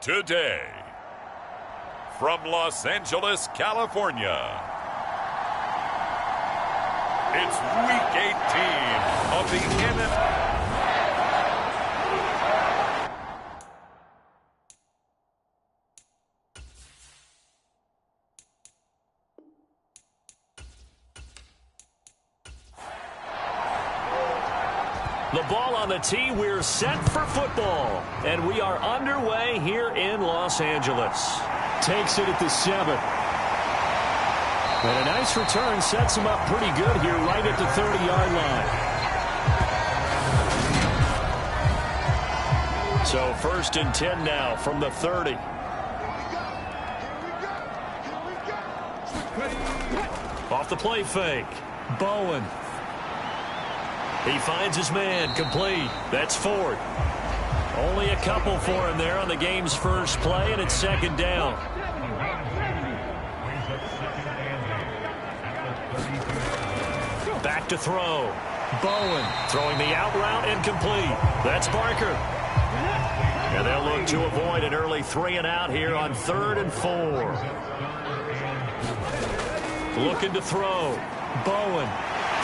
today. From Los Angeles, California, it's Week 18 of the NFL. The ball on the tee, we're set for football. And we are underway here in Los Angeles. Takes it at the 7. And a nice return sets him up pretty good here right at the 30-yard line. So 1st and 10 now from the 30. Off the play fake. Bowen. He finds his man, complete. That's 4th. Only a couple for him there on the game's first play, and it's 2nd down. Back to throw. Bowen. Throwing the out route and complete. That's Barker. And they'll look to avoid an early 3 and out here on 3rd and 4. Looking to throw. Bowen.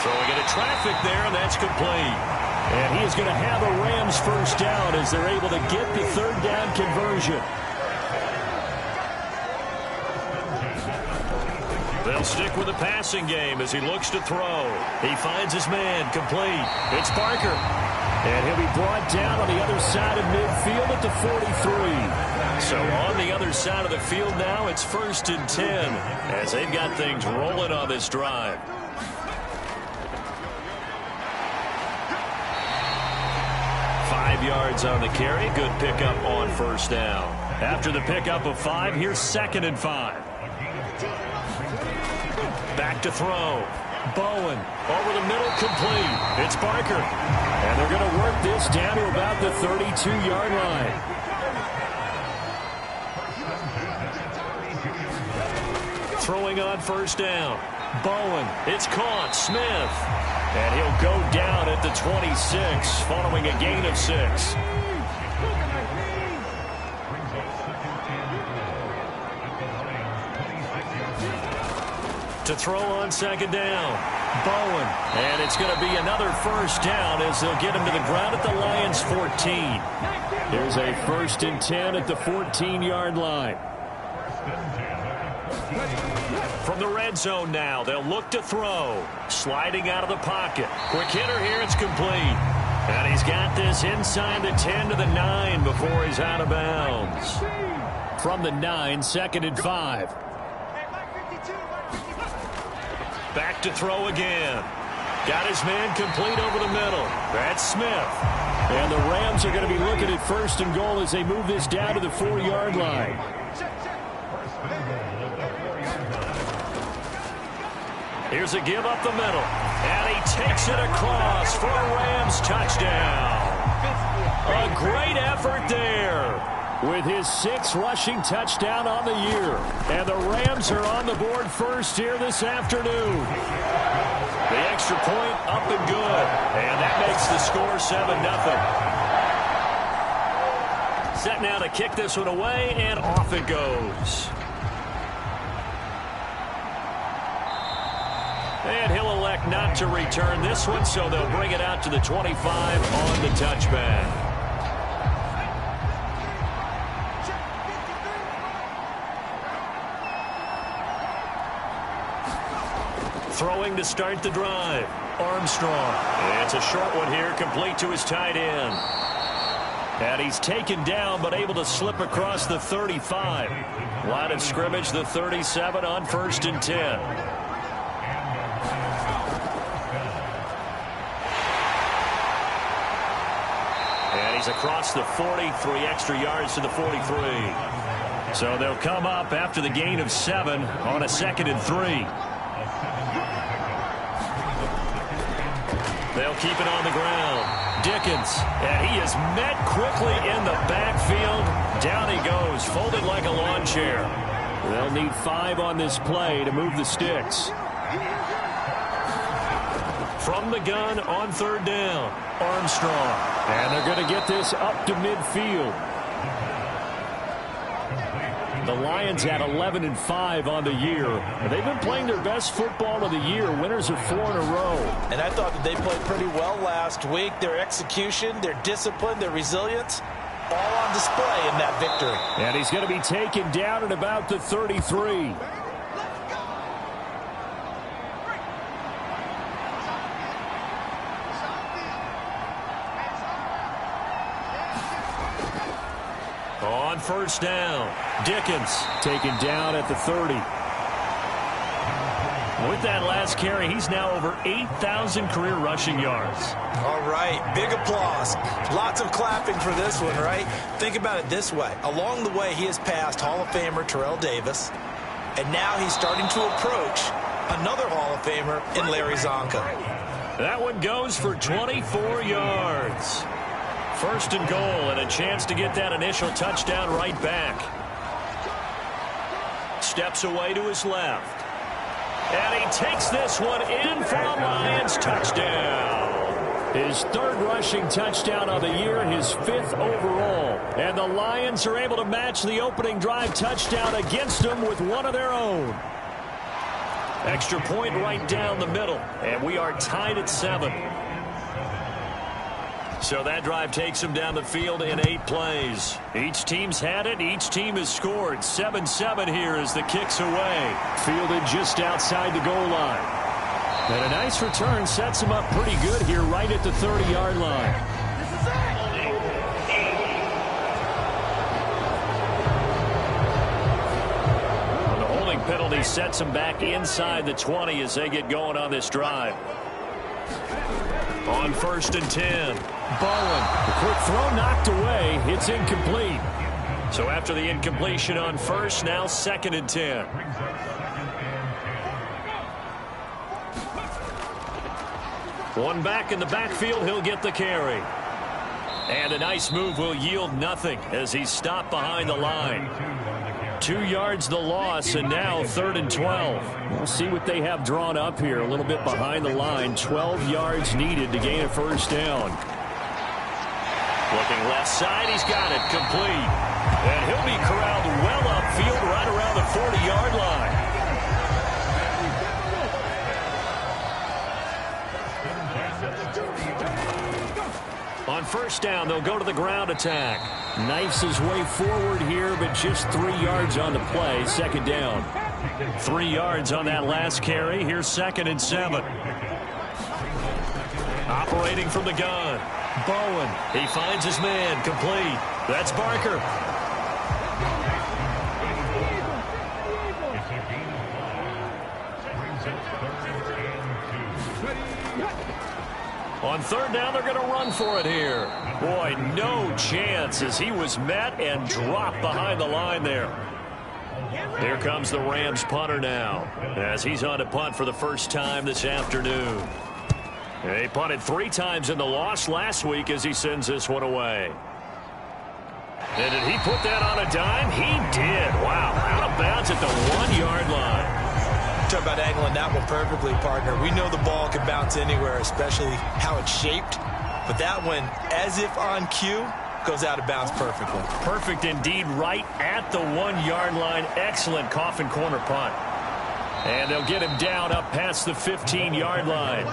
Throwing into traffic there, and that's complete. And he is going to have a Rams first down as they're able to get the 3rd down conversion. They'll stick with the passing game as he looks to throw. He finds his man, complete. It's Barker. And he'll be brought down on the other side of midfield at the 43. So on the other side of the field now, it's 1st and 10 as they've got things rolling on this drive. 5 yards on the carry. Good pickup on 1st down. After the pickup of 5, here's 2nd and 5. Back to throw. Bowen. Over the middle, complete. It's Barker. And they're going to work this down to about the 32-yard line. Throwing on 1st down. Bowen. It's caught. Smith. And he'll go down at the 26 following a gain of 6. To throw on 2nd down. Bowen. And it's going to be another 1st down as they'll get him to the ground at the Lions' 14. There's a 1st and 10 at the 14-yard line. From the red zone now, they'll look to throw. Sliding out of the pocket. Quick hitter here, it's complete. And he's got this inside the 10 to the 9 before he's out of bounds. From the 9, 2nd and 5. Back to throw again. Got his man complete over the middle. That's Smith. And the Rams are going to be looking at 1st and goal as they move this down to the 4-yard line. Here's a give up the middle. And he takes it across for a Rams touchdown. A great effort there. With his 6th rushing touchdown on the year. And the Rams are on the board first here this afternoon. The extra point up and good. And that makes the score 7-0. Set now to kick this one away, and off it goes. And he'll elect not to return this one, so they'll bring it out to the 25 on the touchback. Throwing to start the drive. Armstrong. And it's a short one here, complete to his tight end. And he's taken down, but able to slip across the 35. Line of scrimmage, the 37 on 1st and 10. And he's across the 40, 3 extra yards to the 43. So they'll come up after the gain of 7 on a 2nd and 3. They'll keep it on the ground. Dickens, and he is met quickly in the backfield. Down he goes, folded like a lawn chair. They'll need 5 on this play to move the sticks. From the gun on 3rd down, Armstrong. And they're going to get this up to midfield. The Lions at 11-5 on the year. They've been playing their best football of the year. Winners of 4 in a row. And I thought that they played pretty well last week. Their execution, their discipline, their resilience, all on display in that victory. And he's going to be taken down at about the 33. On first down, Dickens taken down at the 30. With that last carry, he's now over 8,000 career rushing yards. All right, big applause. Lots of clapping for this one, right? Think about it this way. Along the way, he has passed Hall of Famer Terrell Davis, and now he's starting to approach another Hall of Famer in Larry Zonka. That one goes for 24 yards. First and goal, and a chance to get that initial touchdown right back. Steps away to his left. And he takes this one in for a Lions touchdown. His third rushing touchdown of the year, his 5th overall. And the Lions are able to match the opening drive touchdown against them with one of their own. Extra point right down the middle, and we are tied at 7. So that drive takes them down the field in 8 plays. Each team's had it. Each team has scored. 7-7 here as the kick's away. Fielded just outside the goal line. And a nice return sets him up pretty good here right at the 30-yard line. Well, the holding penalty sets him back inside the 20 as they get going on this drive. On first and 10. Bowen, the quick throw knocked away. It's incomplete. So after the incompletion on first, now 2nd and 10. One back in the backfield, he'll get the carry. And a nice move will yield nothing as he's stopped behind the line. 2 yards the loss, and now 3rd and 12. We'll see what they have drawn up here. A little bit behind the line. 12 yards needed to gain a first down. Looking left side, he's got it complete. And he'll be corralled well upfield right around the 40-yard line. On first down, they'll go to the ground attack. Knifes his way forward here, but just 3 yards on the play. 2nd down. 3 yards on that last carry. Here's 2nd and 7. Operating from the gun. Bowen. He finds his man. Complete. That's Barker. On 3rd down, they're going to run for it here. Boy, no chance as he was met and dropped behind the line there. Here comes the Rams punter now as he's on to punt for the first time this afternoon. He punted 3 times in the loss last week as he sends this one away. And did he put that on a dime? He did. Wow, out of bounds at the 1-yard line. Talk about angling that one perfectly, partner. We know the ball can bounce anywhere, especially how it's shaped. But that one, as if on cue, goes out of bounds perfectly. Perfect indeed, right at the 1-yard line. Excellent coffin corner punt. And they'll get him down up past the 15-yard line.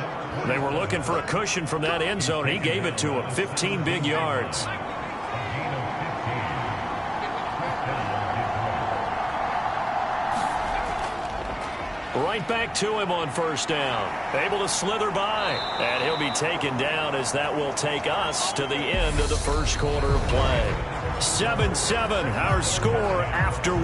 They were looking for a cushion from that end zone. He gave it to him. 15 big yards. Right back to him on first down. Able to slither by. And he'll be taken down as that will take us to the end of the first quarter of play. 7-7, our score after 1.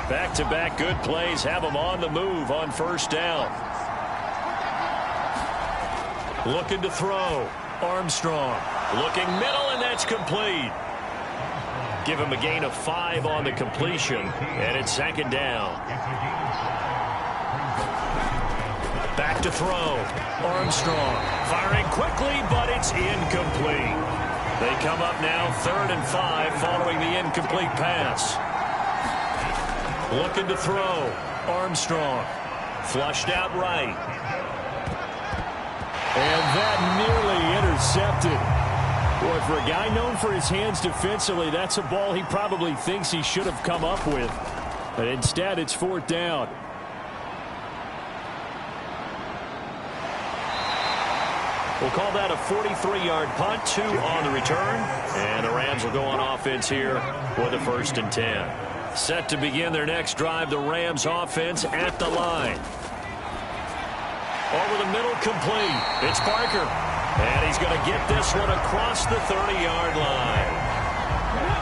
Back-to-back good plays have him on the move on first down. Looking to throw. Armstrong. Looking middle, and that's complete. Give him a gain of 5 on the completion, and it's 2nd down. Back to throw. Armstrong firing quickly, but it's incomplete. They come up now 3rd and 5 following the incomplete pass. Looking to throw. Armstrong flushed out right. And that nearly intercepted. Boy, for a guy known for his hands defensively, that's a ball he probably thinks he should have come up with. But instead, it's 4th down. We'll call that a 43-yard punt, 2 on the return. And the Rams will go on offense here with a 1st and 10. Set to begin their next drive, the Rams offense at the line. Over the middle, complete. It's Parker. And he's going to get this one across the 30-yard line.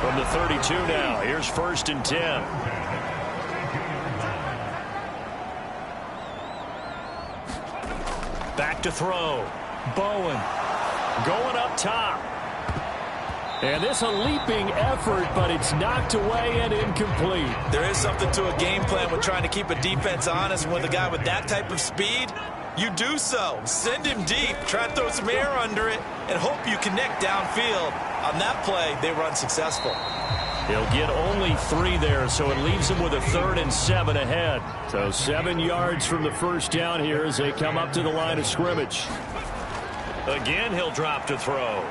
From the 32 now, here's 1st and 10. Back to throw. Bowen going up top. And this a leaping effort, but it's knocked away and incomplete. There is something to a game plan with trying to keep a defense honest. And with a guy with that type of speed, you do so. Send him deep. Try to throw some air under it and hope you connect downfield. On that play, they run successful. He'll get only 3 there, so it leaves him with a 3rd and 7 ahead. So 7 yards from the 1st down here as they come up to the line of scrimmage. Again, he'll drop to throw.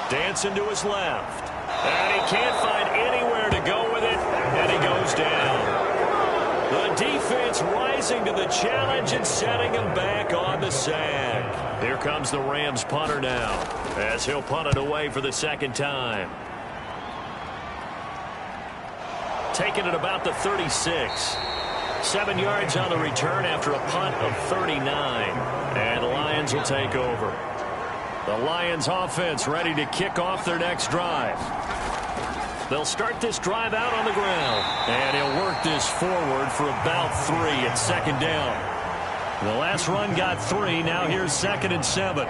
Dancing to his left. And he can't find anywhere to go with it, and he goes down. The defense rising to the challenge and setting him back on the sack. Here comes the Rams punter now, as he'll punt it away for the 2nd time. Taking it about the 36. 7 yards on the return after a punt of 39. And the Lions will take over. The Lions offense ready to kick off their next drive. They'll start this drive out on the ground. And he'll work this forward for about 3 at 2nd down. The last run got 3. Now here's 2nd and 7.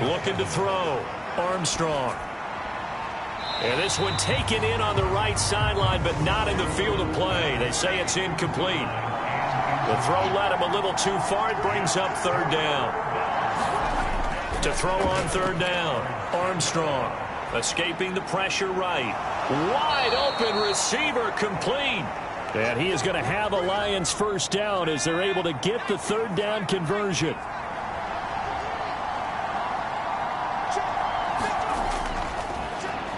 Looking to throw. Armstrong. And this one taken in on the right sideline, but not in the field of play. They say it's incomplete. The throw led him a little too far. It brings up 3rd down. To throw on 3rd down. Armstrong escaping the pressure right. Wide open receiver, complete. And he is going to have a Lions 1st down as they're able to get the 3rd down conversion.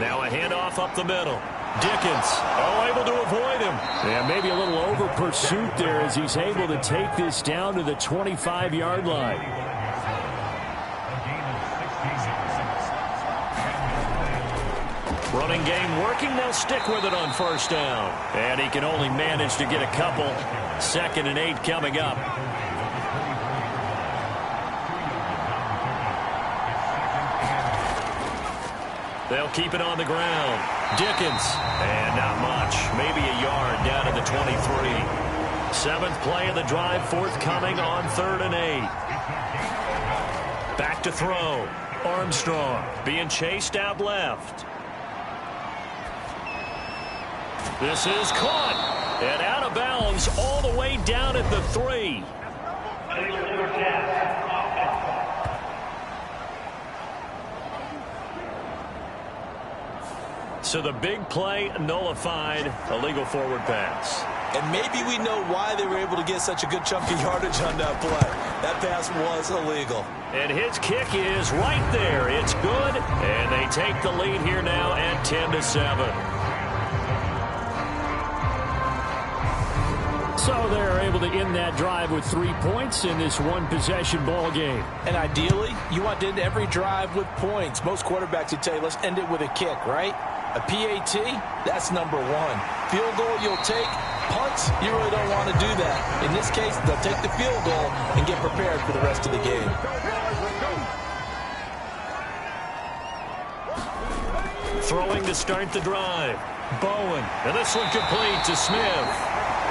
Now a handoff up the middle. Dickens, able to avoid him. And maybe a little over pursuit there as he's able to take this down to the 25-yard line. Running game working. They'll stick with it on 1st down. And he can only manage to get a couple. 2nd and 8 coming up. They'll keep it on the ground. Dickens. And not much. Maybe a yard down to the 23. 7th play of the drive, forthcoming on 3rd and 8. Back to throw. Armstrong being chased out left. This is caught. And out of bounds all the way down at the 3. So the big play nullified, a legal forward pass. And maybe we know why they were able to get such a good chunk of yardage on that play. That pass was illegal. And his kick is right there. It's good. And they take the lead here now at 10-7. So they're able to end that drive with 3 points in this one-possession ball game. And ideally, you want to end every drive with points. Most quarterbacks would tell you, let's end it with a kick, right? A PAT, that's number 1. Field goal you'll take. Punts, you really don't want to do that. In this case, they'll take the field goal and get prepared for the rest of the game. Throwing to start the drive. Bowen. And this one complete to Smith.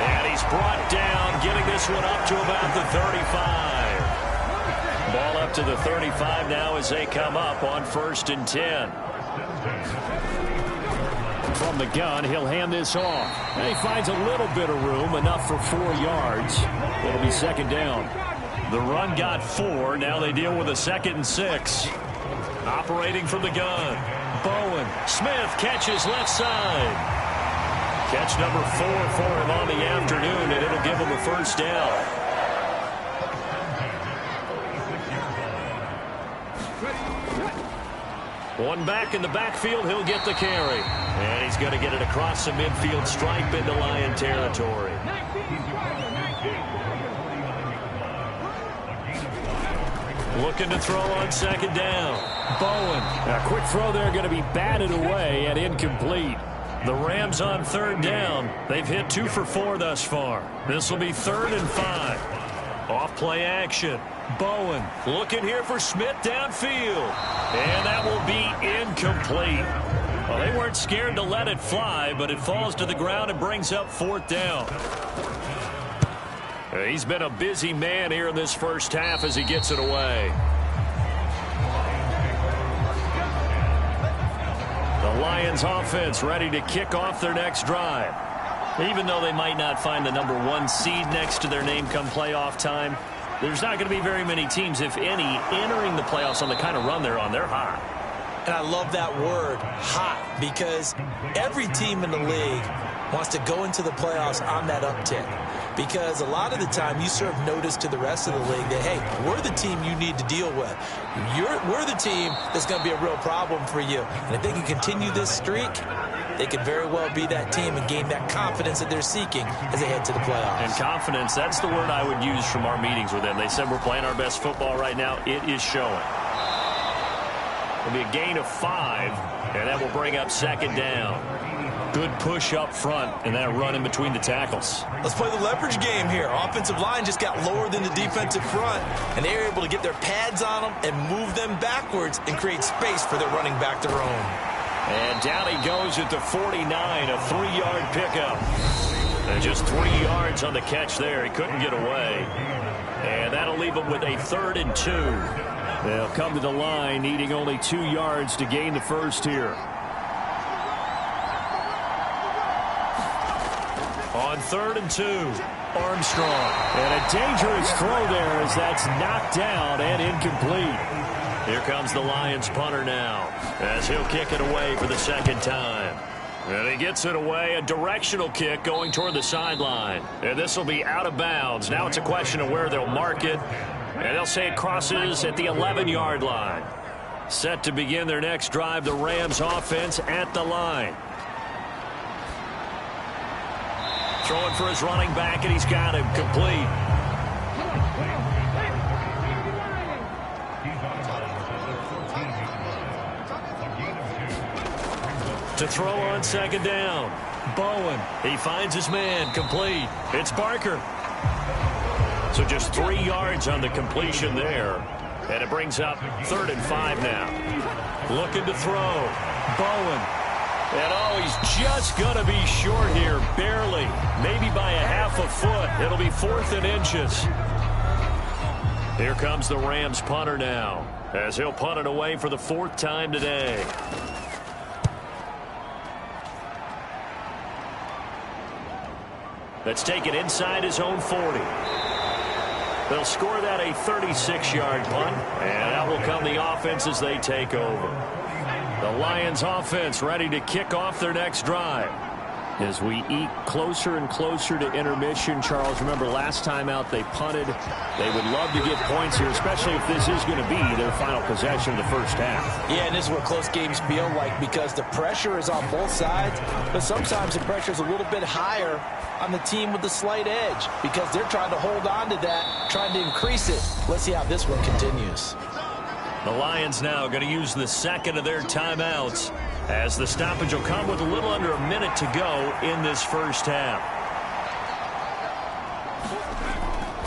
And he's brought down, getting this one up to about the 35. Ball up to the 35 now as they come up on 1st and 10. From the gun, he'll hand this off. And he finds a little bit of room, enough for 4 yards. It'll be 2nd down. The run got 4. Now they deal with a 2nd and 6. Operating from the gun. Bowen. Smith catches left side. Catch number 4 for him on the afternoon, and it'll give him a 1st down. One back in the backfield, he'll get the carry. And he's going to get it across the midfield stripe into Lion territory. Looking to throw on second down. Bowen. A quick throw there, going to be batted away and incomplete. The Rams on third down. They've hit 2 for 4 thus far. This will be 3rd and 5. Off play action. Bowen looking here for Smith downfield. And that will be incomplete. Well, they weren't scared to let it fly, but it falls to the ground and brings up 4th down. He's been a busy man here in this first half as he gets it away. The Lions offense ready to kick off their next drive. Even though they might not find the number 1 seed next to their name come playoff time, there's not going to be very many teams, if any, entering the playoffs on the kind of run they're on. They're hot. And I love that word, hot, because every team in the league wants to go into the playoffs on that uptick. Because a lot of the time you serve notice to the rest of the league that, hey, we're the team you need to deal with. We're the team that's going to be a real problem for you. And if they can continue this streak, they could very well be that team and gain that confidence that they're seeking as they head to the playoffs. And confidence, that's the word I would use from our meetings with them. They said we're playing our best football right now. It is showing. It'll be a gain of 5, and that will bring up second down. Good push up front, and that run in between the tackles. Let's play the leverage game here. Offensive line just got lower than the defensive front, and they were able to get their pads on them and move them backwards and create space for their running back to roam. And down he goes at the 49, a 3-yard pickup. And just 3 yards on the catch there. He couldn't get away. And that'll leave him with a 3rd and 2. They'll come to the line, needing only 2 yards to gain the first here. On 3rd and 2, Armstrong. And a dangerous throw there as that's knocked down and incomplete. Here comes the Lions punter now as he'll kick it away for the 2nd time. And he gets it away, a directional kick going toward the sideline. And this will be out of bounds. Now it's a question of where they'll mark it. And they'll say it crosses at the 11-yard line. Set to begin their next drive, the Rams offense at the line. Throwing for his running back, and he's got him complete. To throw on 2nd down. Bowen, he finds his man, complete. It's Barker. So just 3 yards on the completion there. And it brings up 3rd and 5 now. Looking to throw. Bowen. And oh, he's just going to be short here, barely. Maybe by a half a foot. It'll be 4th and inches. Here comes the Rams punter now, as he'll punt it away for the 4th time today. That's taken inside his own 40. They'll score that a 36-yard punt, and that will come the offense as they take over. The Lions offense ready to kick off their next drive. As we eke closer and closer to intermission, Charles, remember last time out they punted. They would love to get points here, especially if this is going to be their final possession of the first half. Yeah, and this is what close games feel like because the pressure is on both sides, but sometimes the pressure is a little bit higher on the team with the slight edge because they're trying to hold on to that, trying to increase it. Let's see how this one continues. The Lions now going to use the 2nd of their timeouts as the stoppage will come with a little under a minute to go in this first half.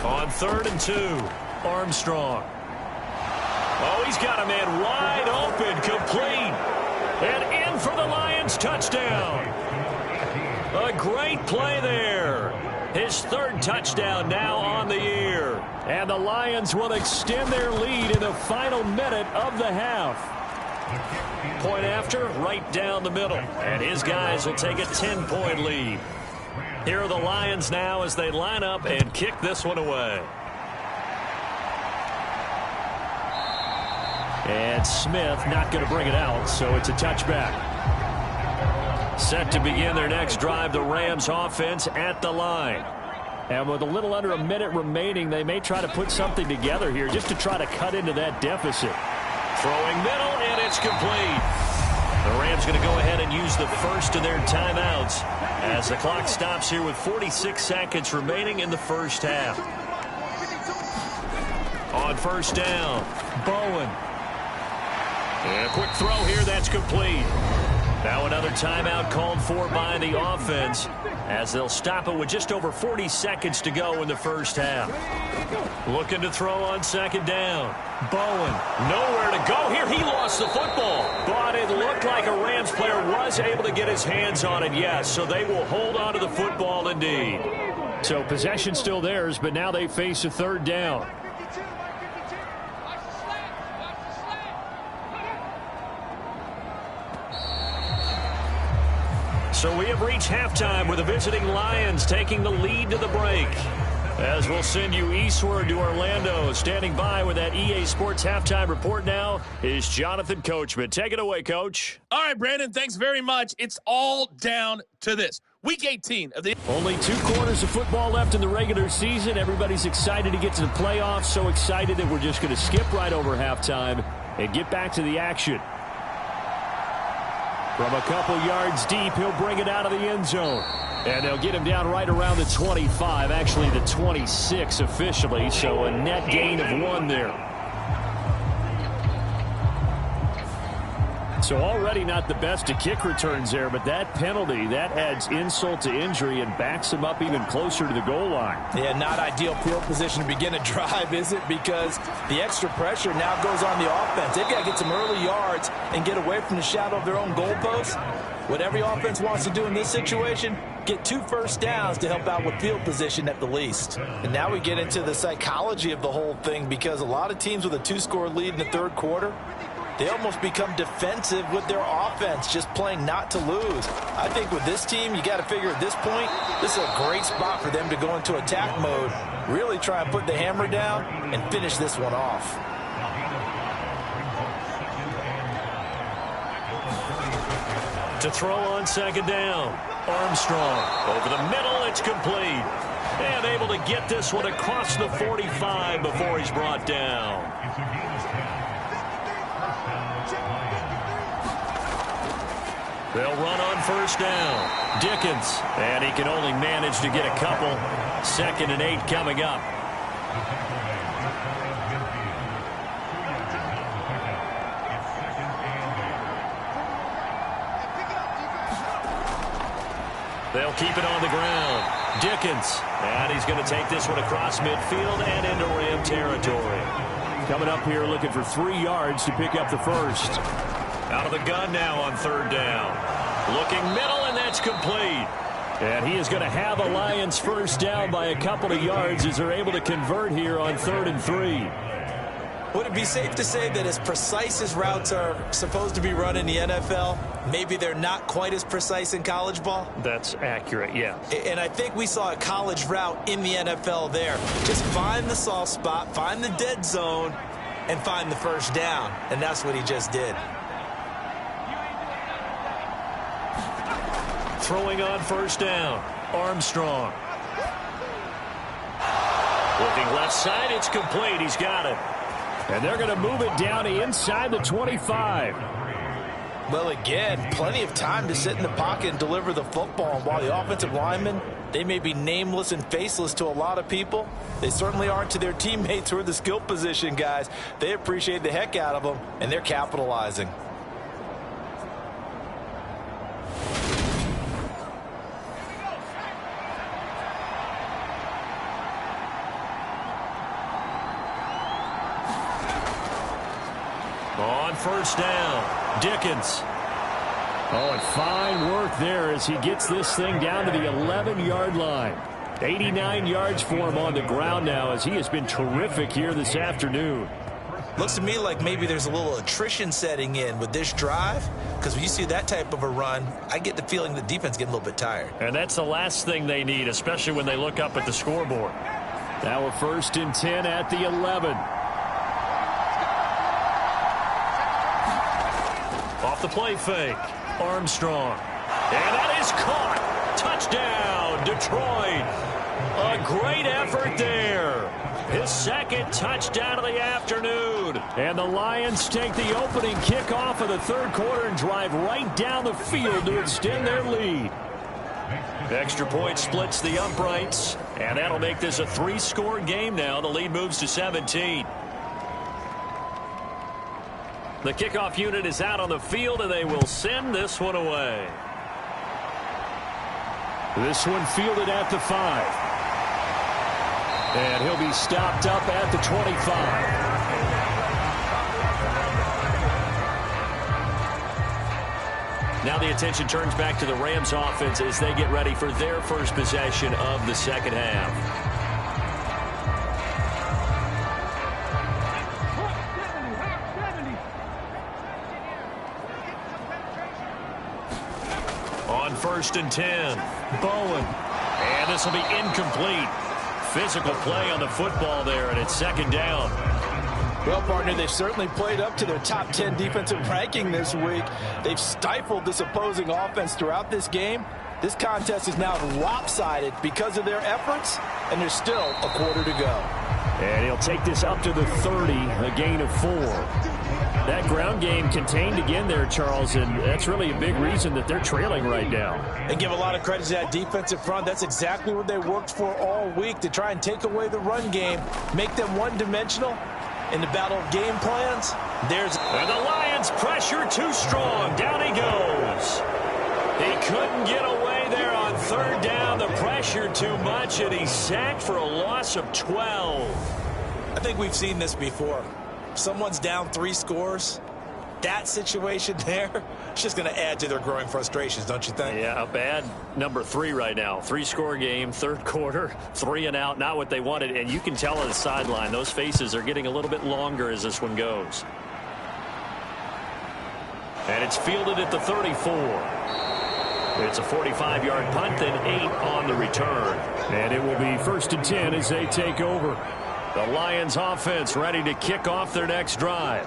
On 3rd and 2, Armstrong. Oh, he's got a man wide open, complete. And in for the Lions touchdown. A great play there. His 3rd touchdown now on the year. And the Lions will extend their lead in the final minute of the half. Point after, right down the middle. And his guys will take a 10-point lead. Here are the Lions now as they line up and kick this one away. And Smith not going to bring it out, so it's a touchback. Set to begin their next drive, the Rams offense at the line. And with a little under a minute remaining, they may try to put something together here just to try to cut into that deficit. Throwing middle, and it's complete. The Rams going to go ahead and use the first of their timeouts as the clock stops here with 46 seconds remaining in the first half. On first down, Bowen. And a quick throw here, that's complete. Now another timeout called for by the offense as they'll stop it with just over 40 seconds to go in the first half. Looking to throw on second down. Bowen, nowhere to go here. He lost the football. But it looked like a Rams player was able to get his hands on it, yes. So they will hold on to the football indeed. So possession still theirs, but now they face a third down. So we have reached halftime with the visiting Lions taking the lead to the break. As we'll send you eastward to Orlando. Standing by with that EA Sports halftime report now is Jonathan Coachman. Take it away, Coach. All right, Brandon, thanks very much. It's all down to this. Week 18 of the... Only 2 quarters of football left in the regular season. Everybody's excited to get to the playoffs. So excited that we're just going to skip right over halftime and get back to the action. From a couple yards deep, he'll bring it out of the end zone. And they'll get him down right around the 25, actually the 26 officially, so a net gain of 1 there. So already not the best of kick returns there, but that penalty, that adds insult to injury and backs him up even closer to the goal line. Yeah, not ideal field position to begin a drive, is it? Because the extra pressure now goes on the offense. They've got to get some early yards and get away from the shadow of their own goalposts. What every offense wants to do in this situation, get 2 first downs to help out with field position at the least. And now we get into the psychology of the whole thing, because a lot of teams with a 2-score lead in the third quarter, they almost become defensive with their offense, just playing not to lose. I think with this team, you got to figure at this point, this is a great spot for them to go into attack mode, really try and put the hammer down and finish this one off. To throw on second down, Armstrong. Over the middle, it's complete. And able to get this one across the 45 before he's brought down. They'll run on first down. Dickens. And he can only manage to get a couple. 2nd and 8 coming up. They'll keep it on the ground. Dickens. And he's going to take this one across midfield and into Ram territory. Coming up here looking for 3 yards to pick up the first. Out of the gun now on third down. Looking middle, and that's complete. And he is going to have a Lions first down by a couple of yards as they're able to convert here on 3rd and 3. Would it be safe to say that as precise as routes are supposed to be run in the NFL, maybe they're not quite as precise in college ball? That's accurate, yeah. And I think we saw a college route in the NFL there. Just find the soft spot, find the dead zone, and find the first down. And that's what he just did. Throwing on first down, Armstrong. Looking left side, it's complete. He's got it. And they're going to move it down inside the 25. Well, again, plenty of time to sit in the pocket and deliver the football. And while the offensive linemen, they may be nameless and faceless to a lot of people, they certainly aren't to their teammates who are the skill position guys. They appreciate the heck out of them, and they're capitalizing. On first down, Dickens. Oh, and fine work there as he gets this thing down to the 11-yard line. 89 yards for him on the ground now as he has been terrific here this afternoon. Looks to me like maybe there's a little attrition setting in with this drive, because when you see that type of a run, I get the feeling the defense getting a little bit tired. And that's the last thing they need, especially when they look up at the scoreboard. Now we're 1st and 10 at the 11. Off the play fake, Armstrong. And that is caught. Touchdown, Detroit. A great effort there. his second touchdown of the afternoon. And the Lions take the opening kickoff of the third quarter and drive right down the field to extend their lead. Extra point splits the uprights, and that'll make this a 3-score game now. The lead moves to 17. The kickoff unit is out on the field, and they will send this one away. This one fielded at the 5. And he'll be stopped up at the 25. Now the attention turns back to the Rams offense as they get ready for their first possession of the second half. On 1st and 10, Bowen. And this will be incomplete. Physical play on the football there, and it's second down. Well, partner, they've certainly played up to their top 10 defensive ranking this week. They've stifled this opposing offense throughout this game. This contest is now lopsided because of their efforts, and there's still a quarter to go. And he'll take this up to the 30, a gain of 4. That ground game contained again there, Charles, and that's really a big reason that they're trailing right now. They give a lot of credit to that defensive front. That's exactly what they worked for all week, to try and take away the run game, make them one-dimensional. In the battle of game plans, and the Lions pressure too strong. Down he goes. He couldn't get away there on 3rd down. The pressure too much, and he's sacked for a loss of 12. I think we've seen this before. Someone's down 3 scores. That situation there, it's just going to add to their growing frustrations, don't you think? Yeah, a bad number 3 right now. 3-score game, third quarter, 3 and out, not what they wanted. And you can tell on the sideline, those faces are getting a little bit longer as this one goes. And it's fielded at the 34. It's a 45-yard punt, then 8 on the return. And it will be 1st and 10 as they take over. The Lions offense ready to kick off their next drive.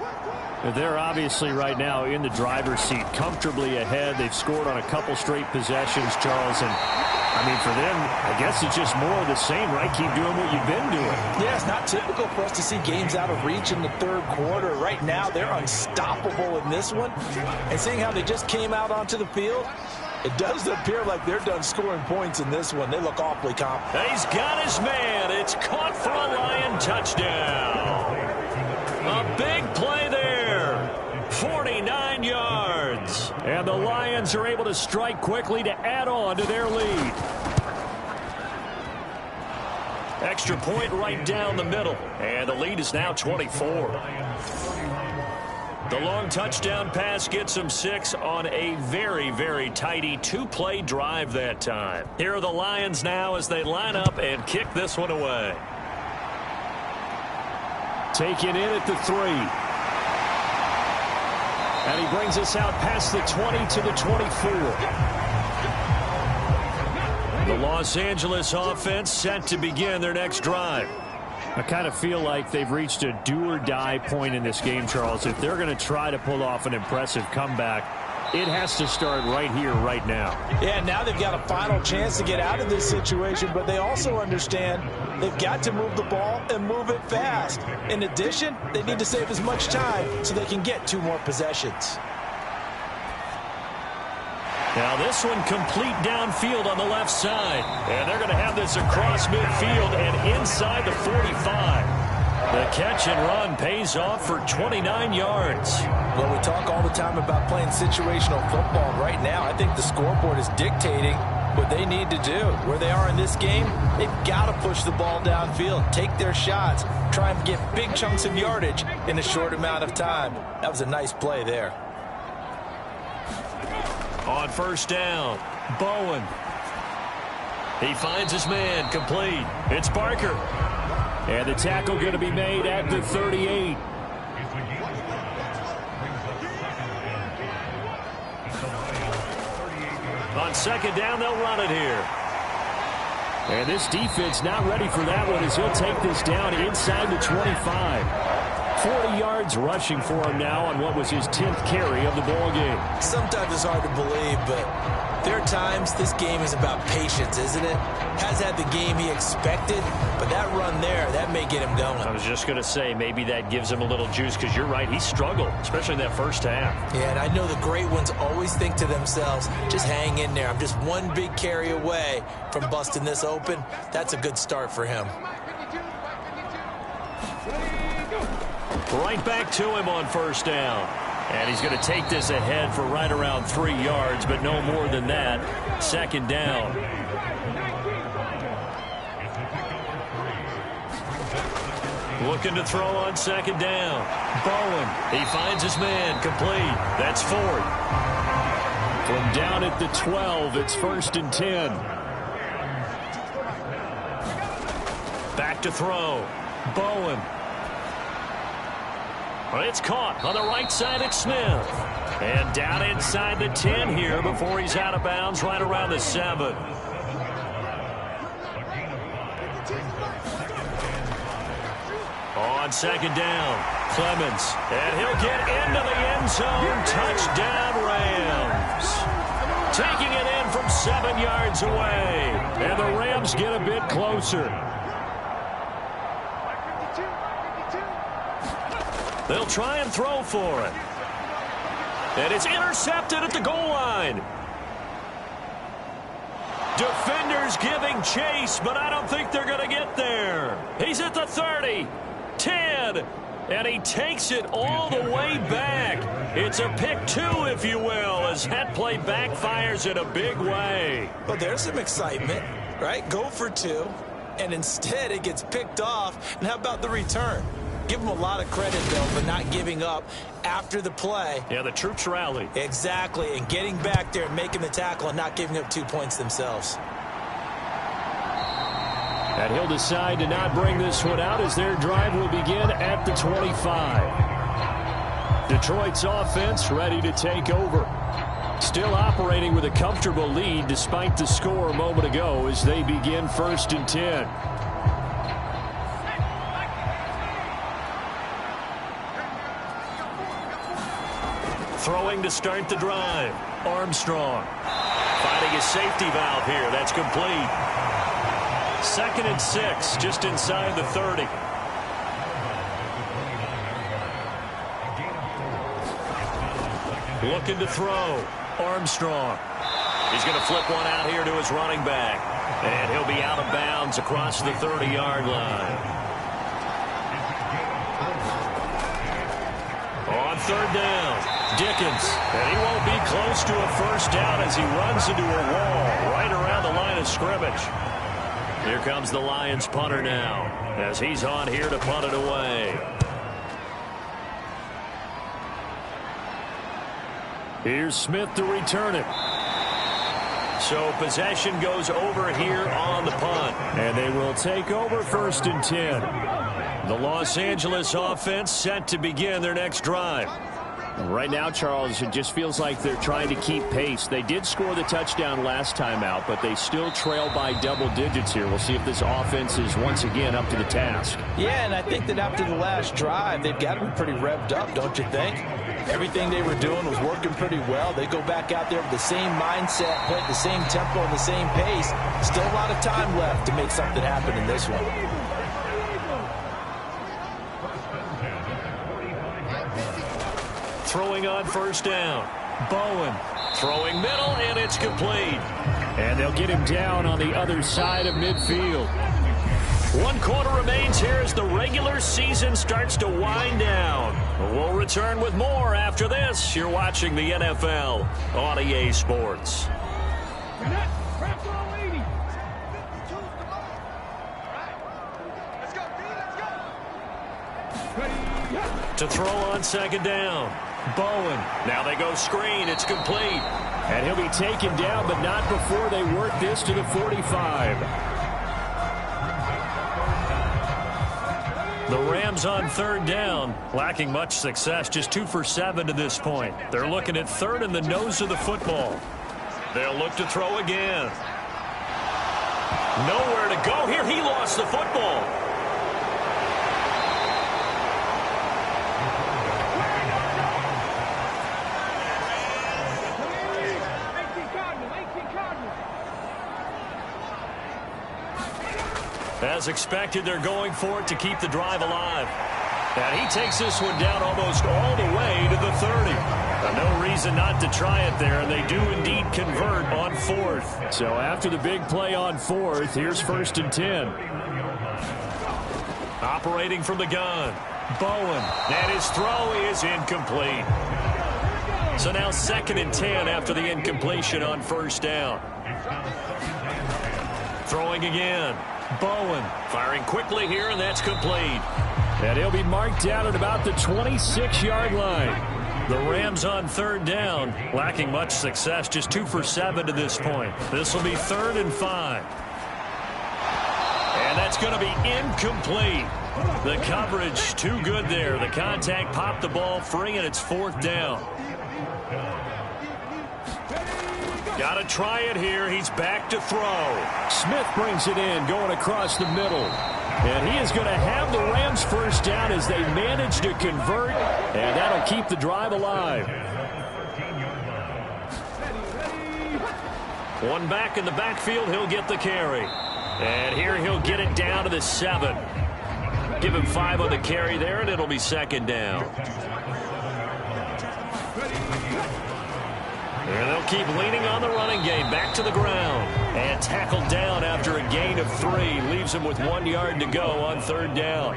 They're obviously right now in the driver's seat, comfortably ahead. They've scored on a couple straight possessions, Charles. And, I mean, for them, I guess it's just more of the same, right? Keep doing what you've been doing. Yeah, it's not typical for us to see games out of reach in the third quarter. Right now, they're unstoppable in this one. And seeing how they just came out onto the field, it does appear like they're done scoring points in this one. They look awfully confident. He's got his man. It's caught for a Lion touchdown. A big play there. 49 yards. And the Lions are able to strike quickly to add on to their lead. Extra point right down the middle. And the lead is now 24. The long touchdown pass gets them 6 on a very, very tidy 2-play drive that time. Here are the Lions now as they line up and kick this one away. Taken in at the 3. And he brings us out past the 20 to the 24. The Los Angeles offense set to begin their next drive. I kind of feel like they've reached a do-or-die point in this game, Charles. If they're going to try to pull off an impressive comeback, it has to start right here, right now. Yeah, now they've got a final chance to get out of this situation, but they also understand they've got to move the ball and move it fast. In addition, they need to save as much time so they can get 2 more possessions. Now this one complete downfield on the left side. And they're going to have this across midfield and inside the 45. The catch and run pays off for 29 yards. Well, we talk all the time about playing situational football. Right now, I think the scoreboard is dictating what they need to do. Where they are in this game, they've got to push the ball downfield, take their shots, try and get big chunks of yardage in a short amount of time. That was a nice play there. On 1st down, Bowen. He finds his man, complete. It's Barker. And the tackle going to be made at the 38. On 2nd down, they'll run it here. And this defense not ready for that one as he'll take this down inside the 25. 40 yards rushing for him now on what was his 10th carry of the ball game. Sometimes it's hard to believe, but There are times this game is about patience, isn't it? Has had the game he expected, but that run there, that may get him going. I was just going to say, maybe that gives him a little juice, because you're right, he struggled, especially in that first half. Yeah, and I know the great ones always think to themselves, just hang in there. I'm just one big carry away from busting this open. That's a good start for him. Right back to him on first down. And he's going to take this ahead for right around 3 yards, but no more than that. Second down. Looking to throw on second down. Bowen, he finds his man, complete. That's 4. From down at the 12, it's 1st and 10. Back to throw. Bowen. It's caught on the right side of Smith. And down inside the 10 here before he's out of bounds right around the 7. On second down, Clemens. And he'll get into the end zone. Touchdown, Rams. Taking it in from 7 yards away. And the Rams get a bit closer. They'll try and throw for it. And it's intercepted at the goal line. Defenders giving chase, but I don't think they're going to get there. He's at the 30, 10, and he takes it all the way back. It's a pick 2, if you will, as that play backfires in a big way. Well, there's some excitement, right? Go for 2, and instead it gets picked off. And how about the return? Give them a lot of credit, though, for not giving up after the play. Yeah, the troops rally. Exactly, and getting back there and making the tackle and not giving up 2 points themselves. And he'll decide to not bring this one out as their drive will begin at the 25. Detroit's offense ready to take over. Still operating with a comfortable lead despite the score a moment ago as they begin 1st and 10. Throwing to start the drive. Armstrong finding his safety valve here. That's complete. 2nd and 6, just inside the 30. Looking to throw. Armstrong. He's going to flip one out here to his running back. And he'll be out of bounds across the 30-yard line. On 3rd down. Dickens, and he won't be close to a first down as he runs into a wall right around the line of scrimmage. Here comes the Lions punter now as he's on here to punt it away. Here's Smith to return it. So possession goes over here on the punt, and they will take over 1st and 10. The Los Angeles offense set to begin their next drive. Right now, Charles, it just feels like they're trying to keep pace. They did score the touchdown last time out, but they still trail by double digits here. We'll see if this offense is once again up to the task. Yeah, and I think that after the last drive, they've got to be pretty revved up, don't you think? Everything they were doing was working pretty well. They go back out there with the same mindset, play at the same tempo and the same pace. Still a lot of time left to make something happen in this one. Throwing on first down. Bowen throwing middle, and it's complete. And they'll get him down on the other side of midfield. 1 quarter remains here as the regular season starts to wind down. We'll return with more after this. You're watching the NFL on EA Sports. To throw on second down. Bowen. Now they go screen. It's complete. And he'll be taken down, but not before they work this to the 45. The Rams on 3rd down, lacking much success, just 2 for 7 to this point. They're looking at 3rd in the nose of the football. They'll look to throw again. Nowhere to go here. He lost the football. As expected, they're going for it to keep the drive alive. And he takes this one down almost all the way to the 30. No reason not to try it there, and they do indeed convert on 4th. So after the big play on 4th, here's 1st and 10. Operating from the gun, Bowen, and his throw is incomplete. So now 2nd and 10 after the incompletion on 1st down. Throwing again, Bowen, firing quickly here, and that's complete. And he'll be marked down at about the 26-yard line. The Rams on 3rd down, lacking much success, just 2 for 7 to this point. This will be 3rd and 5. And that's going to be incomplete. The coverage too good there. The contact popped the ball free, and it's 4th down. Got to try it here. He's back to throw. Smith brings it in, going across the middle. And he is going to have the Rams 1st down as they manage to convert, and that'll keep the drive alive. One back in the backfield, he'll get the carry. And here he'll get it down to the 7. Give him 5 on the carry there, and it'll be 2nd down. And they'll keep leaning on the running game. Back to the ground. And tackled down after a gain of 3. Leaves him with 1 yard to go on 3rd down.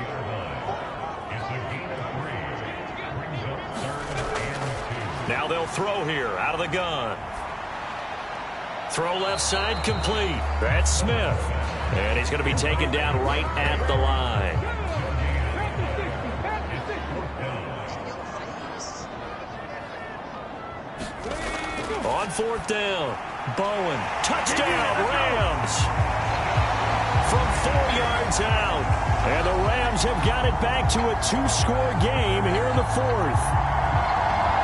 Now they'll throw here out of the gun. Throw left side complete. That's Smith. And he's going to be taken down right at the line. On 4th down, Bowen, touchdown, Rams. From 4 yards out. And the Rams have got it back to a 2-score game here in the 4th.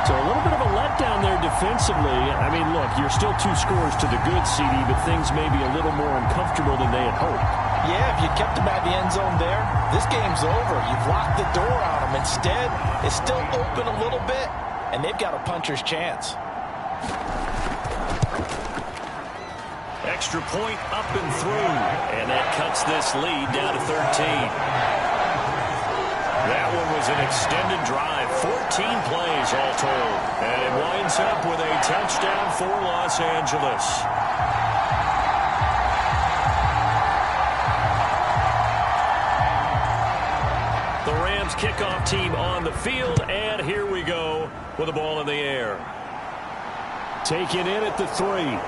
So a little bit of a letdown there defensively. I mean, look, you're still 2 scores to the good, CD, but things may be a little more uncomfortable than they had hoped. Yeah, if you kept them at the end zone there, this game's over. You've locked the door on them. Instead, it's still open a little bit, and they've got a puncher's chance. Extra point up and through, and that cuts this lead down to 13. That one was an extended drive, 14 plays all told, and it winds up with a touchdown for Los Angeles. The Rams kickoff team on the field, and here we go with the ball in the air. Taken in at the 3.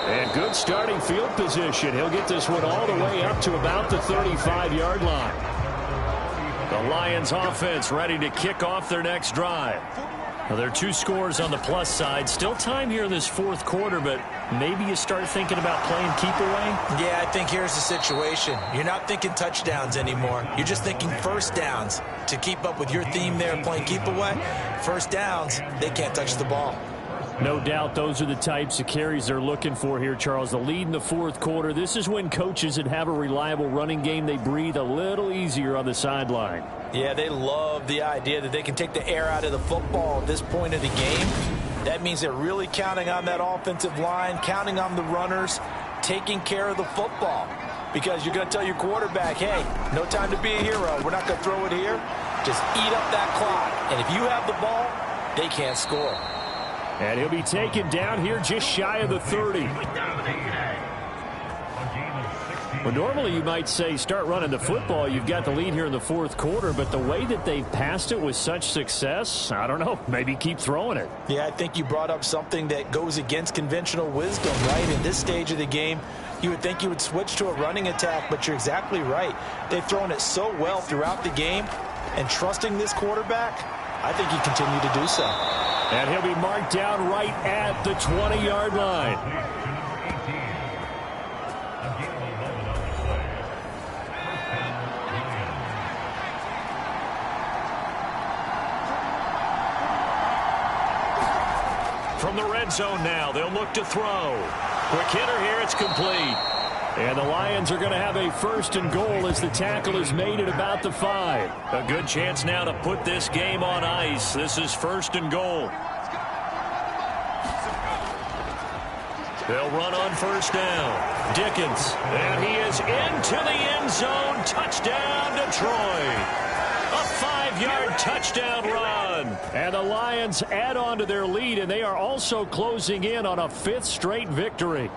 And good starting field position. He'll get this one all the way up to about the 35-yard line. The Lions offense ready to kick off their next drive. Well, there are 2 scores on the plus side. Still time here in this 4th quarter, but maybe you start thinking about playing keep away? Yeah, I think here's the situation. You're not thinking touchdowns anymore. You're just thinking 1st downs. To keep up with your theme there, playing keep away, 1st downs, they can't touch the ball. No doubt those are the types of carries they're looking for here, Charles. The lead in the 4th quarter. This is when coaches that have a reliable running game, they breathe a little easier on the sideline. Yeah, they love the idea that they can take the air out of the football at this point of the game. That means they're really counting on that offensive line, counting on the runners, taking care of the football. Because you're going to tell your quarterback, hey, no time to be a hero. We're not going to throw it here. Just eat up that clock. And if you have the ball, they can't score. And he'll be taken down here just shy of the 30. Well, normally you might say start running the football. You've got the lead here in the 4th quarter, but the way that they've passed it with such success, I don't know, maybe keep throwing it. Yeah, I think you brought up something that goes against conventional wisdom, right? In this stage of the game, you would think you would switch to a running attack, but you're exactly right. They've thrown it so well throughout the game, and trusting this quarterback, I think you continue to do so. And he'll be marked down right at the 20-yard line. From the red zone now, they'll look to throw. Quick hitter here, it's complete. And the Lions are going to have a 1st and goal as the tackle is made at about the 5. A good chance now to put this game on ice. This is 1st and goal. They'll run on first down. Dickens, and he is into the end zone. Touchdown, Detroit. A 5-yard touchdown run. And the Lions add on to their lead, and they are also closing in on a 5th straight victory.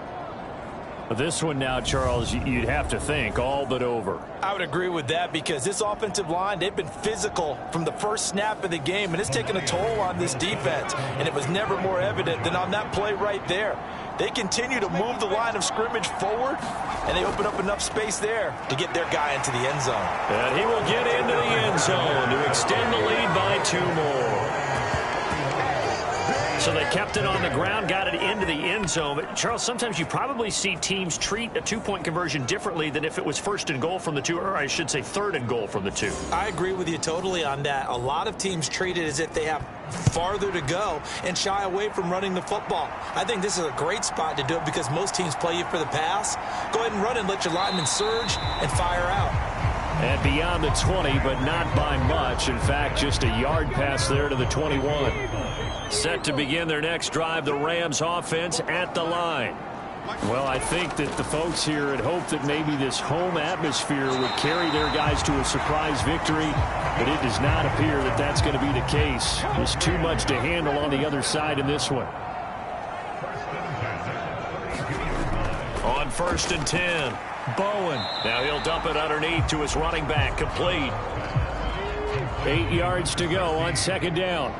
This one now, Charles, you'd have to think all but over. I would agree with that because this offensive line, they've been physical from the first snap of the game, and it's taken a toll on this defense, and it was never more evident than on that play right there. They continue to move the line of scrimmage forward, and they open up enough space there to get their guy into the end zone. And he will get into the end zone to extend the lead by 2 more. So they kept it on the ground, got it into the end zone. But, Charles, sometimes you probably see teams treat a 2-point conversion differently than if it was 1st and goal from the 2, or I should say 3rd and goal from the 2. I agree with you totally on that. A lot of teams treat it as if they have farther to go and shy away from running the football. I think this is a great spot to do it because most teams play you for the pass. Go ahead and run and let your linemen surge and fire out. And beyond the 20, but not by much. In fact, just a yard pass there to the 21. Set to begin their next drive, the Rams offense at the line. Well, I think that the folks here had hoped that maybe this home atmosphere would carry their guys to a surprise victory, but it does not appear that that's going to be the case. There's too much to handle on the other side in this one. On 1st and 10, Bowen. Now he'll dump it underneath to his running back, complete. 8 yards to go on 2nd down.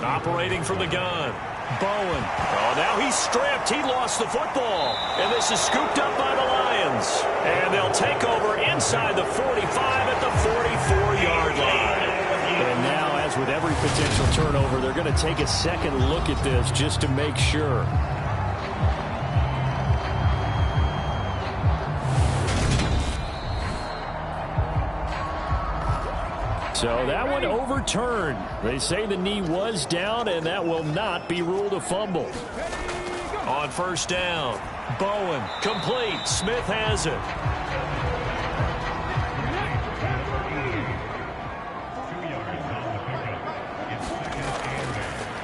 Operating from the gun. Bowen. Oh, now he's stripped. He lost the football. And this is scooped up by the Lions. And they'll take over inside the 45 at the 44-yard line. And now, as with every potential turnover, they're going to take a second look at this just to make sure. So that one overturned. They say the knee was down, and that will not be ruled a fumble. On 1st down, Bowen, complete. Smith has it.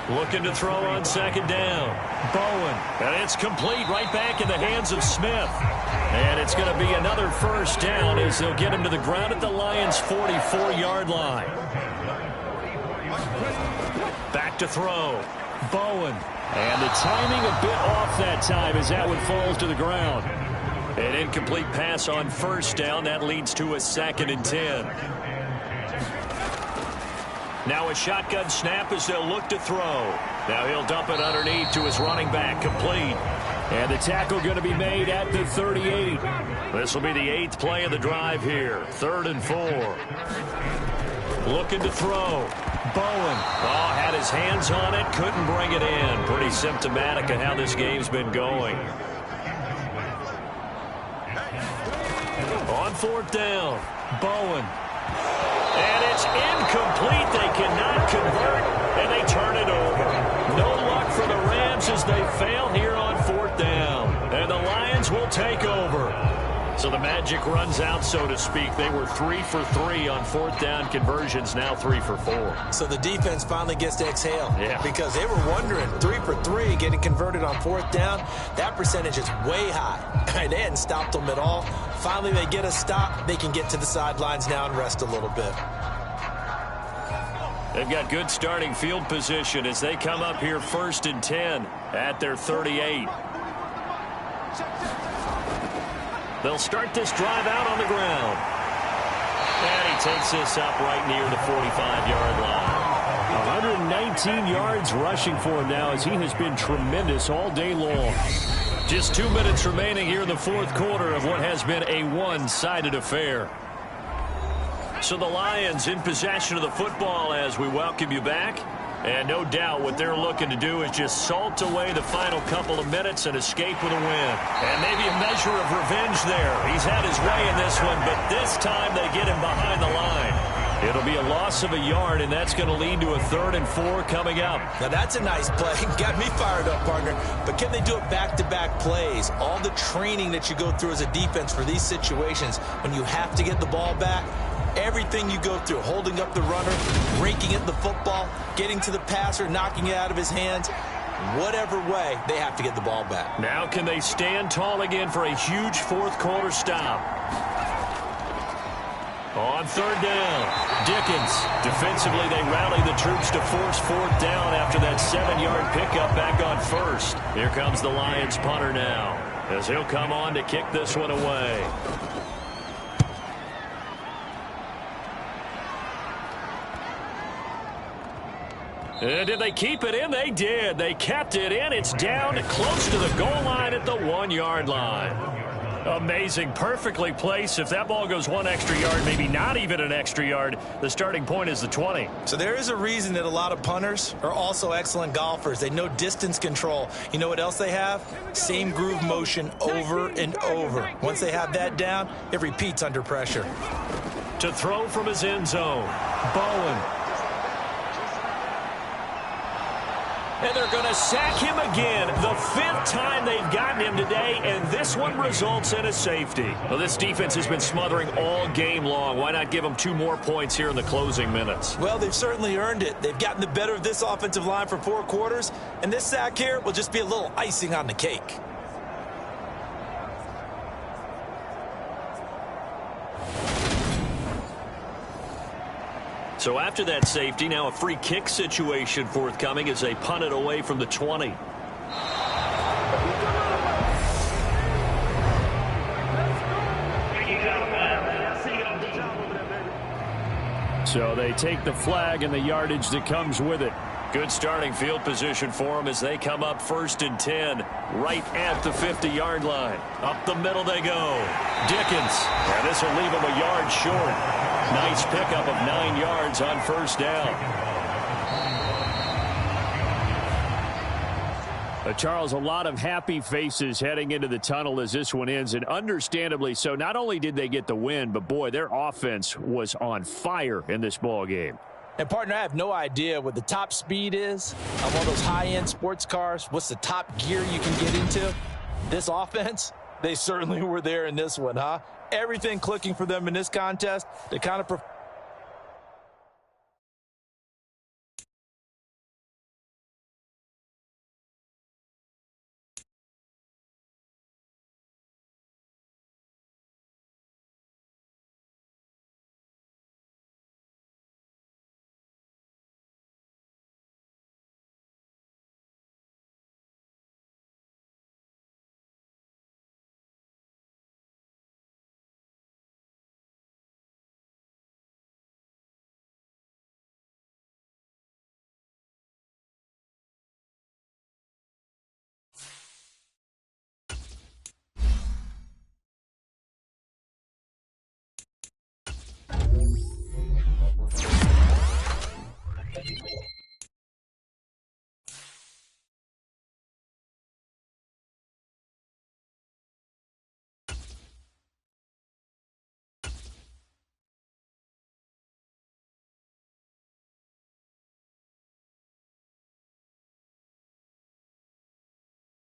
Looking to throw on 2nd down. Bowen, and it's complete right back in the hands of Smith. And it's going to be another 1st down as they'll get him to the ground at the Lions' 44-yard line. Back to throw. Bowen. And the timing a bit off that time as that one falls to the ground. An incomplete pass on 1st down. That leads to a 2nd and 10. Now a shotgun snap as they'll look to throw. Now he'll dump it underneath to his running back, complete. And the tackle going to be made at the 38. This will be the 8th play of the drive here. 3rd and 4. Looking to throw. Bowen. Oh, had his hands on it, couldn't bring it in. Pretty symptomatic of how this game's been going. On 4th down, Bowen. And it's incomplete. They cannot convert, and they turn it over. No luck for the Rams as they fail here on 4th down. And the Lions will take over. So the magic runs out, so to speak. They were 3 for 3 on 4th down conversions, now 3 for 4. So the defense finally gets to exhale. Yeah. Because they were wondering, 3 for 3 getting converted on 4th down. That percentage is way high. They hadn't stopped them at all. Finally, they get a stop. They can get to the sidelines now and rest a little bit. They've got good starting field position as they come up here 1st and 10 at their 38. They'll start this drive out on the ground. And he takes this up right near the 45-yard line. 119 yards rushing for him now as he has been tremendous all day long. Just 2 minutes remaining here in the 4th quarter of what has been a one-sided affair. So the Lions in possession of the football as we welcome you back. And no doubt what they're looking to do is just salt away the final couple of minutes and escape with a win. And maybe a measure of revenge there. He's had his way in this one, but this time they get him behind the line. It'll be a loss of a yard, and that's going to lead to a 3rd and 4 coming up. Now that's a nice play. Got me fired up, partner. But can they do it back-to-back plays? All the training that you go through as a defense for these situations, when you have to get the ball back, Everything you go through, holding up the runner, raking at the football, getting to the passer, knocking it out of his hands. Whatever way, they have to get the ball back. Now can they stand tall again for a huge fourth quarter stop? On third down, Dickens. Defensively, they rally the troops to force fourth down after that 7-yard pickup back on first. Here comes the Lions punter now, as he'll come on to kick this one away. And did they keep it in? They did. They kept it in. It's down close to the goal line at the 1-yard line. Amazing. Perfectly placed. If that ball goes 1 extra yard, maybe not even an extra yard, the starting point is the 20. So there is a reason that a lot of punters are also excellent golfers. They know distance control. You know what else they have? Same groove motion over and over. Once they have that down, it repeats under pressure. To throw from his end zone, Bowen. And they're going to sack him again. The 5th time they've gotten him today, and this one results in a safety. Well, this defense has been smothering all game long. Why not give them 2 more points here in the closing minutes? Well, they've certainly earned it. They've gotten the better of this offensive line for 4 quarters, and this sack here will just be a little icing on the cake. So after that safety, now a free kick situation forthcoming as they punt it away from the 20. So they take the flag and the yardage that comes with it. Good starting field position for them as they come up 1st and 10, right at the 50-yard line. Up the middle they go. Dickens, and this will leave them a yard short. Nice pickup of 9 yards on first down. Charles, a lot of happy faces heading into the tunnel as this one ends, and understandably so. Not only did they get the win, but boy, their offense was on fire in this ball game. And, partner, I have no idea what the top speed is on one of those high-end sports cars. What's the top gear you can get into? This offense, they certainly were there in this one, huh? Everything clicking for them in this contest. They kind of